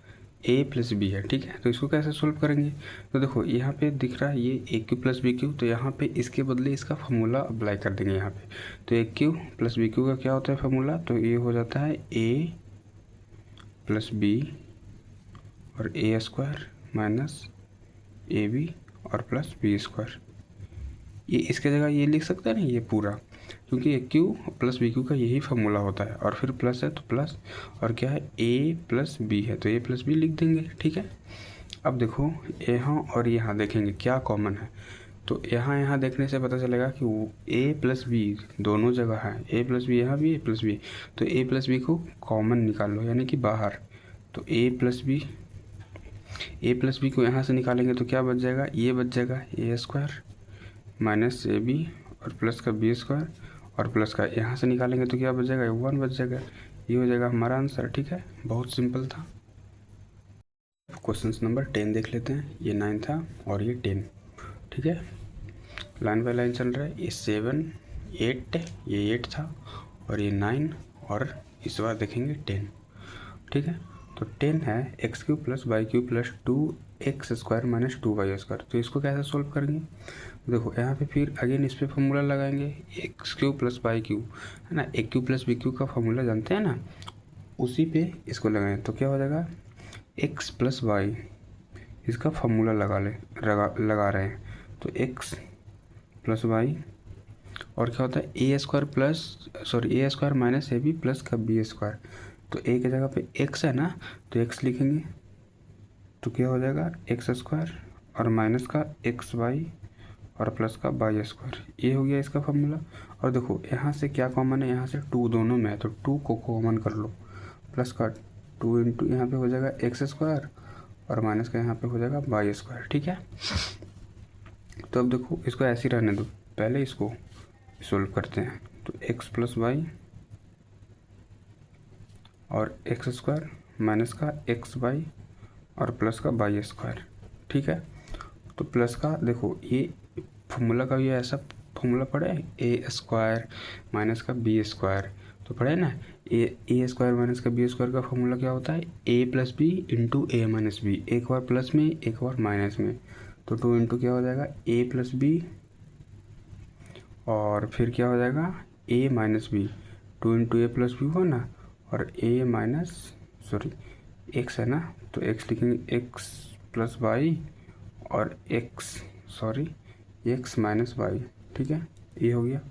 a plus b है। ठीक है, तो इसको कैसे सोल्व करेंगे, तो देखो यहाँ पे दिख रहा है ये ए क्यू प्लस बी क्यू, तो यहाँ पे इसके बदले इसका फार्मूला अप्लाई कर देंगे यहाँ पे। तो ए क्यू प्लस बी क्यू का क्या होता है फार्मूला, तो ये हो जाता है ए प्लस बी और a² माइनस ए बी और प्लस b²। ये इसके जगह ये लिख सकते हैं ना ये पूरा, क्योंकि ए क्यू प्लस बी क्यू का यही फार्मूला होता है और फिर प्लस है तो प्लस और क्या है ए प्लस बी है तो ए प्लस बी लिख देंगे। ठीक है, अब देखो यहाँ और यहाँ देखेंगे क्या कॉमन है, तो यहाँ देखने से पता चलेगा कि वो ए प्लस बी दोनों जगह है, ए प्लस बी यहाँ भी ए प्लस बी, तो ए प्लस बी को कॉमन निकाल लो यानी कि बाहर, तो ए प्लस बी को यहाँ से निकालेंगे तो क्या बच जाएगा, ये बच जाएगा a² माइनस ए बी और प्लस का b² और प्लस का यहाँ से निकालेंगे तो क्या बच जाएगा 1 बच जाएगा, ये हो जाएगा हमारा आंसर। ठीक है, बहुत सिंपल था। क्वेश्चन नंबर 10 देख लेते हैं। ये 9 था और ये 10। ठीक है, लाइन बाय लाइन चल रहा है। ये 7 8 ये 8 था और ये 9 और इस बार देखेंगे 10। ठीक है, तो 10 है x cube plus y cube plus 2x² minus 2y²। तो इसको कैसे सोल्व करेंगे? देखो यहाँ पे फिर अगेन इस पर फॉर्मूला लगाएंगे, x cube plus y cube है ना, a cube plus b cube का फॉर्मूला जानते हैं ना, उसी पे इसको लगाएं। तो क्या हो जाएगा, एक्स प्लस वाई, इसका फॉर्मूला लगा रहे हैं। तो एक्स प्लस वाई और क्या होता है a square minus a b plus का बी स्क्वायर। तो ए की जगह पे एक्स है ना, तो एक्स लिखेंगे, तो क्या हो जाएगा एक्स स्क्वायर और माइनस का एक्स वाई और प्लस का वाई स्क्वायर। ये हो गया इसका फॉर्मूला। और देखो यहाँ से क्या कॉमन है, यहाँ से 2 दोनों में है, तो 2 को कॉमन कर लो, प्लस का 2 इंटू यहाँ पे हो जाएगा एक्स स्क्वायर और माइनस का यहाँ पे हो जाएगा वाई स्क्वायर। ठीक है, तो अब देखो इसको ऐसे ही रहने दो, पहले इसको सोल्व करते हैं। तो एक्स प्लस वाई और एक्स स्क्वायर माइनस का एक्स वाई और प्लस का वाई स्क्वायर। ठीक है, तो प्लस का देखो ये फॉर्मूला का ये ऐसा फॉर्मूला पड़े, ए स्क्वायर माइनस का बी स्क्वायर, तो पढ़े ना, ए स्क्वायर माइनस का बी स्क्वायर का फॉर्मूला क्या होता है, ए प्लस बी इंटू ए माइनस बी, एक बार प्लस में एक बार माइनस में। तो 2 इंटू क्या हो जाएगा ए प्लस बी और फिर क्या हो जाएगा ए माइनस बी, 2 इंटू ए प्लस बी हो ना, और ए माइनस एक्स है ना, तो एक्स लिखेंगे एक्स प्लस वाई और एक्स माइनस वाई। ठीक है, ये हो गया।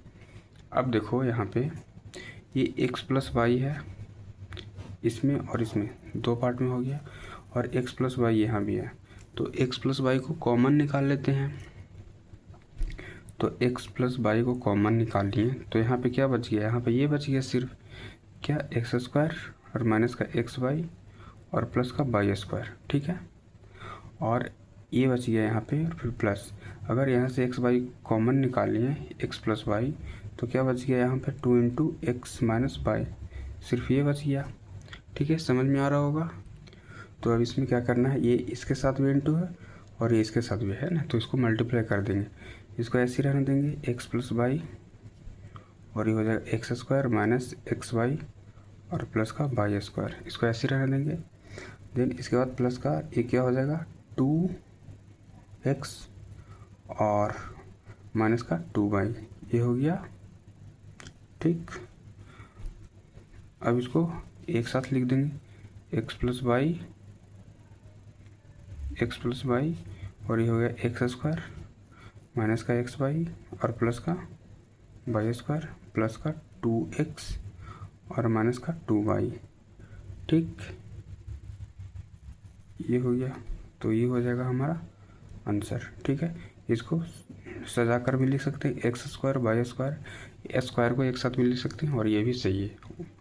अब देखो यहाँ पे ये एक्स प्लस वाई है, इसमें और इसमें 2 पार्ट में हो गया, और एक्स प्लस वाई यहाँ भी है। तो एक्स प्लस वाई को कॉमन निकाल लेते हैं। तो एक्स प्लस वाई को कॉमन निकाल लिए, तो यहाँ पे क्या बच गया, यहाँ पे ये बच गया सिर्फ क्या, एक्स स्क्वायर और माइनस का एक्स वाई और प्लस का वाई स्क्वायर। ठीक है, और ये बच गया यहाँ पे, और फिर प्लस, अगर यहाँ से एक्स वाई कॉमन निकाल लिए एक्स प्लस वाई, तो क्या बच गया यहाँ पे 2 इंटू एक्स माइनस वाई, सिर्फ ये बच गया। ठीक है, समझ में आ रहा होगा। तो अब इसमें क्या करना है, ये इसके साथ भी इंटू है और ये इसके साथ भी है ना, तो इसको मल्टीप्लाई कर देंगे, इसको ऐसे ही रहने देंगे एक्स प्लस वाई और ये हो जाएगा x square minus x y और प्लस का वाई स्क्वायर, इसको ऐसे ही रहने देंगे। देन इसके बाद प्लस का ये क्या हो जाएगा 2x और माइनस का 2y, ये हो गया। ठीक, अब इसको एक साथ लिख देंगे एक्स प्लस वाई और ये हो गया एक्स स्क्वायर माइनस का एक्स वाई और प्लस का वाई स्क्वायर प्लस का 2x और माइनस का 2y। ठीक, ये हो गया, तो ये हो जाएगा हमारा आंसर। ठीक है, इसको सजा कर भी लिख सकते हैं, x square y square, square को एक साथ भी लिख सकते हैं और ये भी सही है।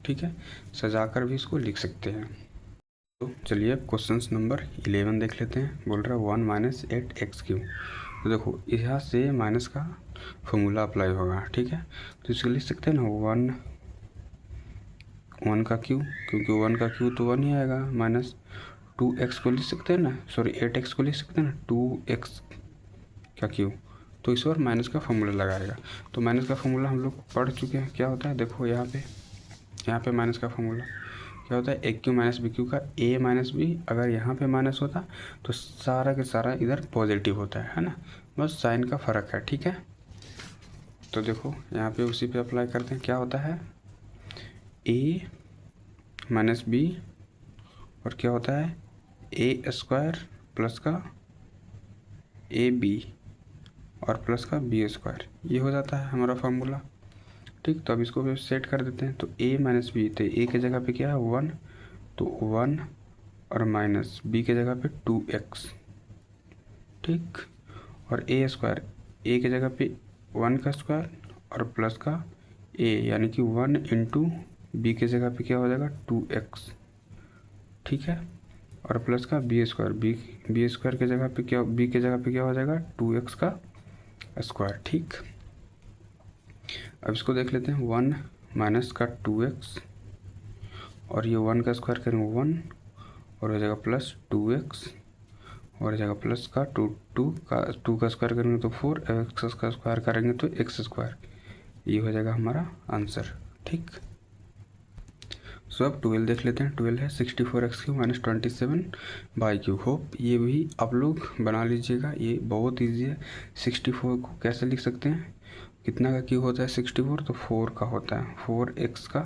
ठीक है, सजा कर भी इसको लिख सकते हैं। तो चलिए अब क्वेश्चन नंबर 11 देख लेते हैं। बोल रहा है 1 माइनस 8x3। तो देखो यहाँ से माइनस का फॉर्मूला अप्लाई होगा। ठीक है, तो इसको लिख सकते हैं ना 1 का क्यू, क्योंकि 1 का क्यू तो 1 ही आएगा, माइनस 2x को लिख सकते हैं ना, 8x को लिख सकते हैं ना, 2x का क्यू, तो इस बार माइनस का फॉर्मूला लगाएगा। तो माइनस का फॉर्मूला हम लोग पढ़ चुके हैं, क्या होता है देखो यहाँ पे माइनस का फॉर्मूला क्या होता है, a Q minus b cube का ए माइनस बी, अगर यहाँ पे माइनस होता तो सारा के सारा इधर पॉजिटिव होता है ना, बस साइन का फ़र्क है। ठीक है, तो देखो यहाँ पे उसी पे अप्लाई करते हैं, क्या होता है ए माइनस बी और क्या होता है ए स्क्वायर प्लस का ए बी और प्लस का बी स्क्वायर, ये हो जाता है हमारा फार्मूला। ठीक, तो अब इसको भी सेट कर देते हैं। तो ए माइनस बी, तो ए के जगह पे क्या है 1, तो 1 और माइनस बी के जगह पे 2x। ठीक, और ए स्क्वायर, ए के जगह पे 1 का स्क्वायर और प्लस का ए, यानी कि 1 इंटू बी के जगह पे क्या हो जाएगा 2x। ठीक है, और प्लस का बी स्क्वायर, बी स्क्वायर के जगह पे क्या, बी के जगह पे क्या हो जाएगा 2x का स्क्वायर। ठीक, अब इसको देख लेते हैं 1 माइनस का 2x और ये 1 का स्क्वायर करेंगे 1 और हो जाएगा प्लस 2x और हो जाएगा प्लस का 2 का स्क्वायर करेंगे तो 4, x का स्क्वायर करेंगे तो x स्क्वायर, ये हो जाएगा हमारा आंसर। ठीक, सो अब 12 देख लेते हैं। 12 है 64x³ माइनस 27/3। होप ये भी आप लोग बना लीजिएगा, ये बहुत ईजी है। 64 को कैसे लिख सकते हैं, कितना का क्यूब होता है 64, तो 4 का होता है, 4x का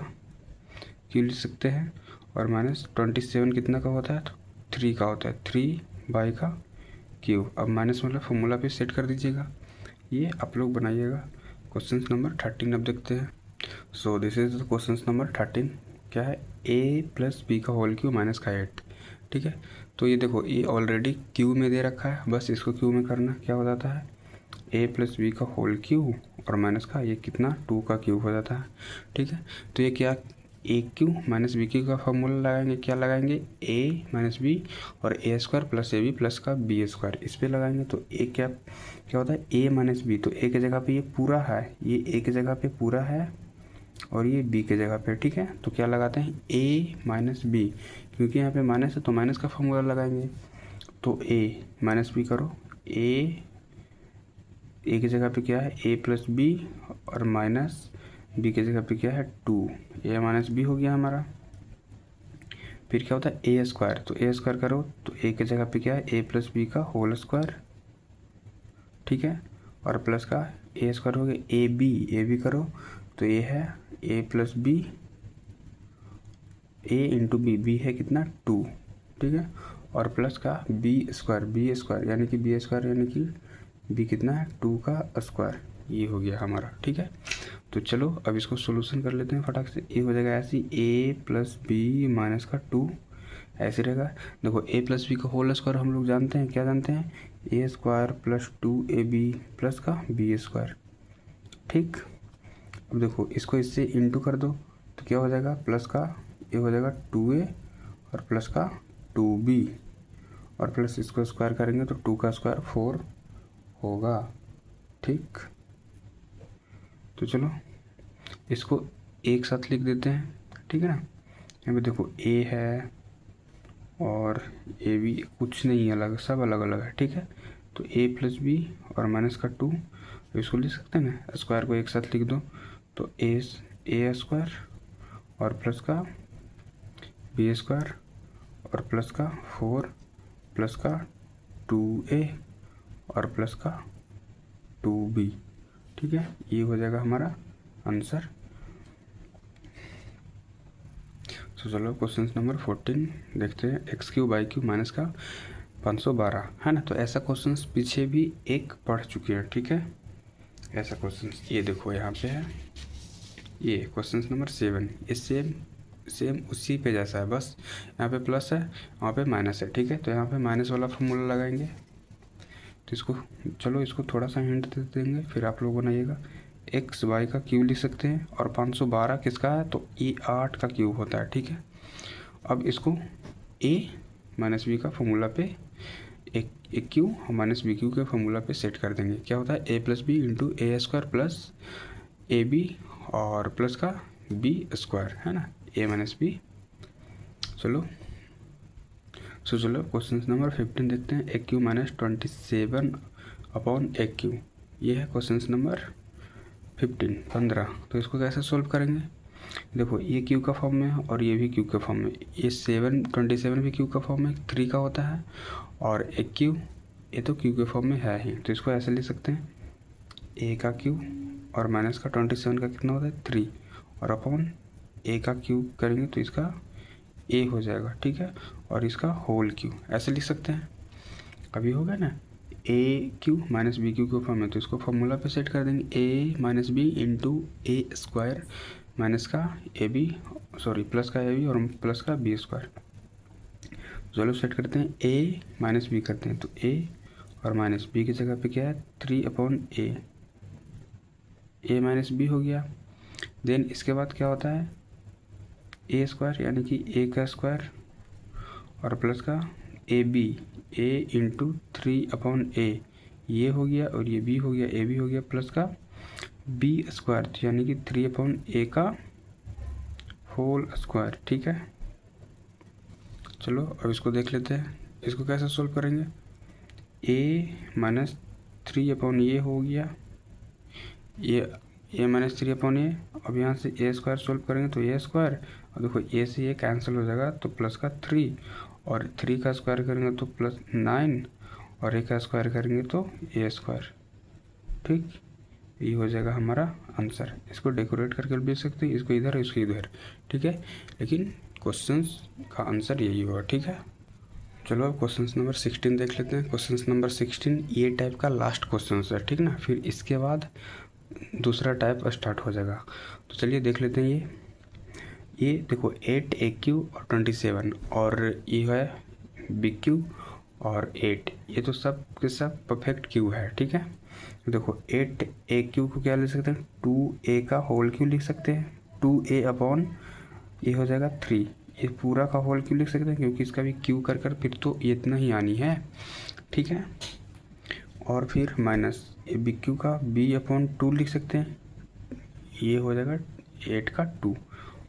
क्यूब लिख सकते हैं। और माइनस 27 कितना का होता है, तो 3 का होता है, 3/3। अब माइनस मतलब फॉर्मूला पे सेट कर दीजिएगा, ये आप लोग बनाइएगा। क्वेश्चन नंबर 13 अब देखते हैं। So this is the question number 13। क्या है, a प्लस बी का होल क्यूब माइनस का 8। ठीक है, तो ये देखो ये ऑलरेडी क्यूब में दे रखा है, बस इसको क्यूब में करना। क्या हो जाता है, a प्लस बी का होल क्यूब और माइनस का ये कितना 2 का क्यूब हो जाता है। ठीक है, तो ये क्या, ए क्यू माइनस बी क्यू का फॉर्मूला लगाएंगे। क्या लगाएंगे, a माइनस बी और a² plus a b plus का b², इस पर लगाएंगे। तो ए क्या होता है, a माइनस बी, तो a की जगह पे ये पूरा है, ये a की जगह पे पूरा है और ये b की जगह पे। ठीक है, तो क्या लगाते हैं, a माइनस बी, क्योंकि यहाँ पे माइनस है तो माइनस का फॉर्मूला लगाएंगे। तो a माइनस बी करो, a की जगह पे क्या है, a प्लस बी और माइनस बी की जगह पे क्या है 2, a माइनस बी हो गया हमारा। फिर क्या होता है a², तो a² करो तो a की जगह पे क्या है, a प्लस बी का होल स्क्वायर। ठीक है, और प्लस का a² हो गया, ए बी करो तो ये है a plus b, a into b है कितना 2। ठीक है, और प्लस का b² यानी कि b² यानी कि b कितना है 2 का स्क्वायर, ये हो गया हमारा। ठीक है, तो चलो अब इसको सोल्यूशन कर लेते हैं फटाक से। ए हो जाएगा ऐसी, a प्लस बी माइनस का 2 ऐसे रहेगा। देखो a प्लस बी का होल स्क्वायर हम लोग जानते हैं, क्या जानते हैं, a² प्लस 2ab प्लस का b²। ठीक, अब देखो इसको इससे इंटू कर दो तो क्या हो जाएगा, प्लस का ये हो जाएगा 2a और प्लस का 2b और प्लस इसको स्क्वायर करेंगे तो 2 का स्क्वायर 4 होगा। ठीक, तो चलो इसको एक साथ लिख देते हैं। ठीक है ना, यहाँ पे देखो a है और ए बी कुछ नहीं अलग, सब अलग अलग है। ठीक है, तो a प्लस बी और माइनस का 2, इसको लिख सकते हैं ना, स्क्वायर को एक साथ लिख दो तो a² और प्लस का b² और प्लस का 4 प्लस का 2a और प्लस का 2b। ठीक है, ये हो जाएगा हमारा आंसर। तो चलो क्वेश्चन नंबर 14 देखते हैं। x³ माइनस का 512 है ना, तो ऐसा क्वेश्चन पीछे भी एक पढ़ चुके हैं। ठीक है, ऐसा क्वेश्चन ये देखो यहाँ पे है, ये क्वेश्चन नंबर 7, ये सेम उसी पे जैसा है, बस यहाँ पे प्लस है वहाँ पे माइनस है। ठीक है, तो यहाँ पे माइनस वाला फॉर्मूला लगाएंगे। तो इसको चलो इसको थोड़ा सा हिंट दे देंगे, फिर आप लोग बनाइएगा। xy का क्यूब लिख सकते हैं और 512 किसका है, तो ये 8 का क्यूब होता है। ठीक है, अब इसको a माइनस बी का फॉर्मूला पे एक क्यू माइनस बी क्यू के फॉर्मूला पे सेट कर देंगे। क्या होता है, a plus b into a² plus a b और प्लस का b² है ना, a माइनस बी। चलो क्वेश्चन नंबर 15 देखते हैं। a³ माइनस 27/a³, ये है क्वेश्चन नंबर 15। तो इसको कैसे सोल्व करेंगे, देखो ये क्यू का फॉर्म में है और ये भी क्यू के फॉर्म में, ये 27 भी क्यू का फॉर्म में 3 का होता है और एक क्यू ये तो क्यू के फॉर्म में है ही। तो इसको ऐसे लिख सकते हैं, a का क्यू और माइनस का 27 का कितना होता है 3 और अपॉन a का क्यू करेंगे तो इसका a हो जाएगा। ठीक है, और इसका होल क्यू ऐसे लिख सकते हैं। अभी होगा ना, a³ माइनस बी क्यू के फॉर्म में, तो इसको फॉर्मूला पे सेट कर देंगे, a minus b into a² minus का प्लस का ए बी और प्लस का b²। चलो सेट करते हैं, a माइनस बी करते हैं तो a और माइनस बी की जगह पे क्या है 3/a, a माइनस बी हो गया। देन इसके बाद क्या होता है, a² यानी कि a का स्क्वायर और प्लस का a B, a into 3/a, ये हो गया और ये b हो गया, a b हो गया प्लस का b² यानी कि 3/a का होल स्क्वायर। ठीक है, चलो अब इसको देख लेते हैं, इसको कैसे सोल्व करेंगे। a माइनस 3/a हो गया, ये ए माइनस 3 अपॉन ए। अब यहाँ से ए स्क्वायर सोल्व करेंगे तो ए स्क्वायर, और देखो ए से ये कैंसिल हो जाएगा तो प्लस का 3, और 3 का स्क्वायर करेंगे तो प्लस 9, और ए का स्क्वायर करेंगे तो ए स्क्वायर। ठीक, ये हो जाएगा हमारा आंसर। इसको डेकोरेट करके भी सकते हैं, इसको इधर इसको इधर, ठीक है, लेकिन क्वेश्चंस का आंसर यही होगा। ठीक है, चलो अब क्वेश्चन नंबर 16 देख लेते हैं। क्वेश्चन नंबर 16 ये टाइप का लास्ट क्वेश्चन है, ठीक ना, फिर इसके बाद दूसरा टाइप स्टार्ट हो जाएगा। तो चलिए देख लेते हैं। ये देखो 8 AQ और 27, और ये है BQ और 8, ये तो सब के सब परफेक्ट क्यू है। ठीक है, देखो 8 AQ को क्या लिख सकते हैं, 2A का होल क्यू लिख सकते हैं, 2A अपॉन ये हो जाएगा 3, ये पूरा का होल क्यू लिख सकते हैं क्योंकि इसका भी क्यू कर कर फिर तो ये इतना ही आनी है। ठीक है, और फिर माइनस ये BQ का B अपॉन 2 लिख सकते हैं, ये हो जाएगा 8 का 2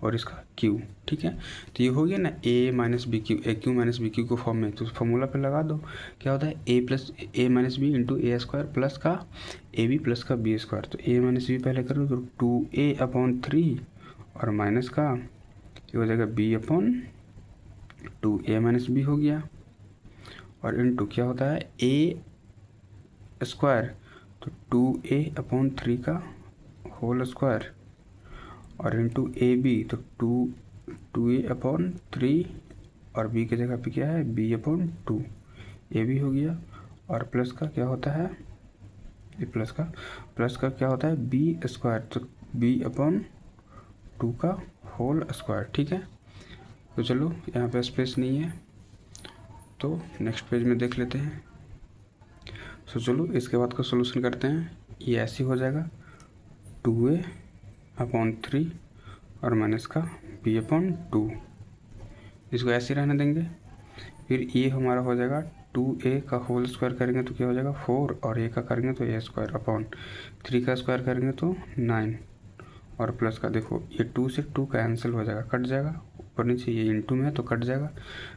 और इसका Q। ठीक है, तो ये हो गया ना A minus BQ, AQ minus BQ को फॉर्म में, तो फॉर्मूला पे लगा दो, क्या होता है A plus A minus b into a square plus का AB प्लस का B स्क्वायर। तो A माइनस बी पहले करो तो 2A अपॉन 3 और माइनस का ये हो जाएगा B upon 2A minus B हो गया, और इंटू क्या होता है A स्क्वायर, तो 2A अपॉन 3 का होल स्क्वायर, और इंटू AB तो 2A अपॉन 3, और B की जगह पे क्या है B अपॉन 2, ये भी हो गया, और प्लस का क्या होता है, ये प्लस का क्या होता है B स्क्वायर, तो B अपॉन 2 का होल स्क्वायर। ठीक है, तो चलो यहाँ पे स्पेस नहीं है तो नेक्स्ट पेज में देख लेते हैं। तो चलो इसके बाद का सोल्यूशन करते हैं। ये ऐसे हो जाएगा 2A अपॉन 3 और माइनस का B अपॉन 2, इसको ऐसे रहने देंगे। फिर ये हमारा हो जाएगा 2A का होल स्क्वायर करेंगे तो क्या हो जाएगा 4, और A का करेंगे तो A स्क्वायर अपॉन 3 का स्क्वायर करेंगे तो 9, और प्लस का देखो ये 2 से 2 कैंसिल हो जाएगा, कट जाएगा, ऊपर नीचे ये इंटू में है तो कट जाएगा,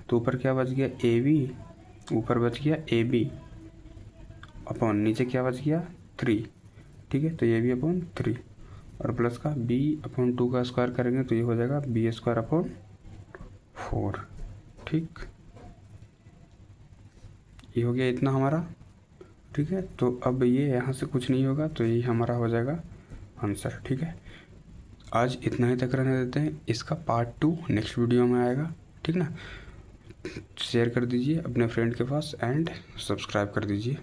तो ऊपर क्या बच गया AB, ऊपर बच गया AB अपॉन नीचे क्या बच गया 3। ठीक है, तो ये भी अपॉन 3, और प्लस का B अपॉन 2 का स्क्वायर करेंगे तो ये हो जाएगा B स्क्वायर अपॉन 4। ठीक, ये हो गया इतना हमारा। ठीक है, तो अब ये यहाँ से कुछ नहीं होगा तो ये हमारा हो जाएगा आंसर। ठीक है, आज इतना ही तक रहने देते हैं, इसका पार्ट 2 नेक्स्ट वीडियो में आएगा। ठीक ना, शेयर कर दीजिए अपने फ्रेंड के पास एंड सब्सक्राइब कर दीजिए।